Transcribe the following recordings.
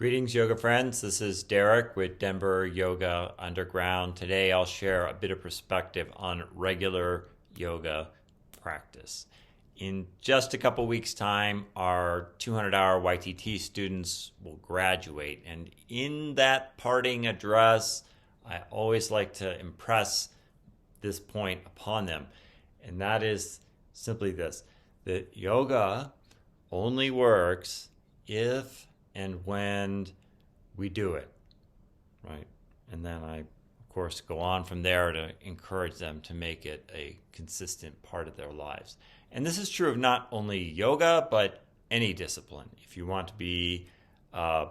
Greetings, yoga friends. This is Derek with Denver Yoga Underground. Today I'll share a bit of perspective on regular yoga practice. In just a couple weeks' time, our 200-hour YTT students will graduate. And in that parting address, I always like to impress this point upon them. And that is simply this, that yoga only works if and when we do it, right? And then I, of course, go on from there to encourage them to make it a consistent part of their lives. And this is true of not only yoga, but any discipline. If you want to be a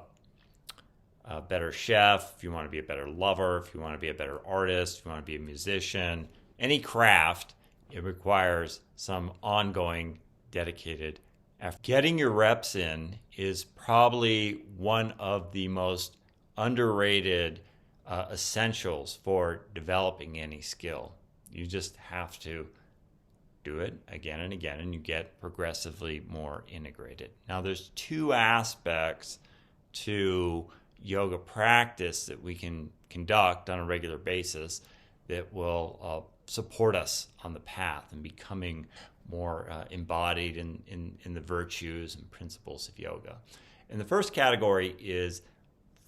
better chef, if you want to be a better lover, if you want to be a better artist, if you want to be a musician, any craft, it requires some ongoing, dedicated effort. Getting your reps in is probably one of the most underrated essentials for developing any skill. You just have to do it again and again, and you get progressively more integrated. Now, there's two aspects to yoga practice that we can conduct on a regular basis that will support us on the path and becoming more embodied in the virtues and principles of yoga. And the first category is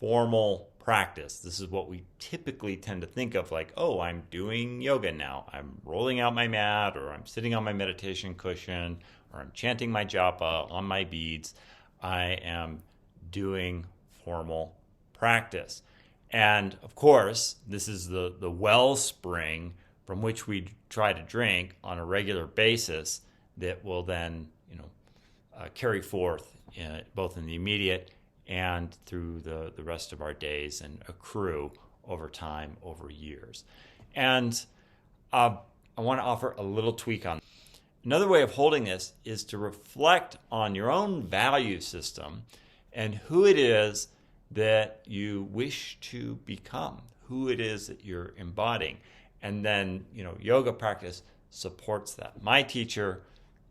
formal practice. This is what we typically tend to think of like, oh, I'm doing yoga now. I'm rolling out my mat, or I'm sitting on my meditation cushion, or I'm chanting my japa on my beads. I am doing formal practice. And of course, this is the wellspring from which we try to drink on a regular basis that will then, carry forth both in the immediate and through the rest of our days and accrue over time, over years. And I want to offer a little tweak on. Another way of holding this is to reflect on your own value system and who it is that you wish to become, who it is that you're embodying. And then, yoga practice supports that. My teacher,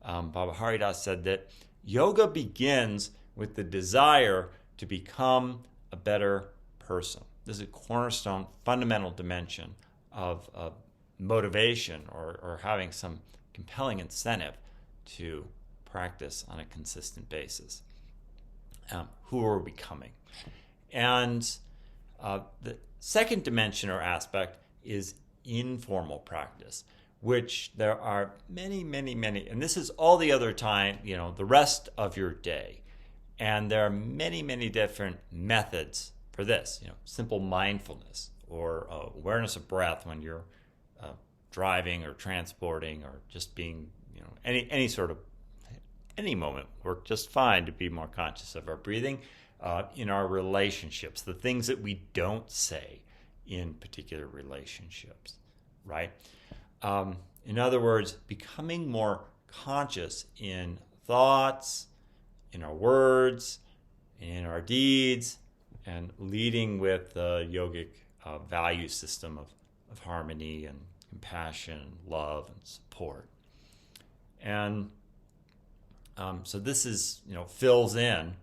Baba Haridas, said that yoga begins with the desire to become a better person. This is a cornerstone, fundamental dimension of motivation or having some compelling incentive to practice on a consistent basis. Who are we becoming? And the second dimension or aspect is informal practice, which there are many, and this is all the other time, the rest of your day. And there are many different methods for this, simple mindfulness or awareness of breath when you're driving or transporting or just being, any moment work just fine to be more conscious of our breathing, in our relationships, the things that we don't say in particular relationships, right? In other words, becoming more conscious in thoughts, in our words, in our deeds, and leading with the yogic value system of harmony and compassion, love, and support. And so this is, fills in,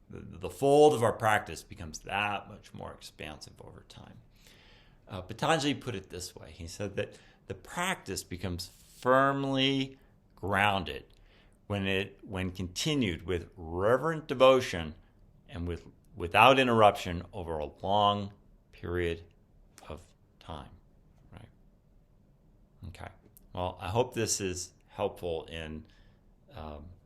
the fold of our practice becomes that much more expansive over time. Patanjali put it this way. He said that the practice becomes firmly grounded when continued with reverent devotion and without interruption over a long period of time. Right? Okay. Well, I hope this is helpful in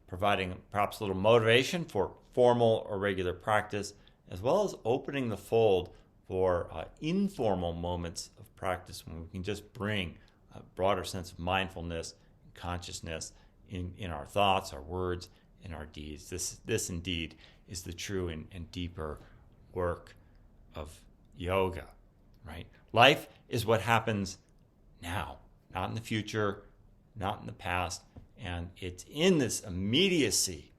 providing perhaps a little motivation for formal or regular practice, as well as opening the fold for informal moments of practice when we can just bring a broader sense of mindfulness and consciousness in our thoughts, our words, and our deeds. This indeed is the true and deeper work of yoga, right? Life is what happens now, not in the future, not in the past, and it's in this immediacy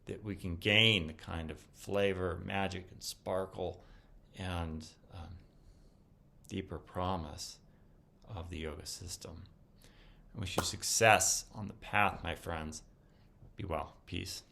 that we can gain the kind of flavor, magic, and sparkle and deeper promise of the yoga system. I wish you success on the path, my friends. Be well. Peace.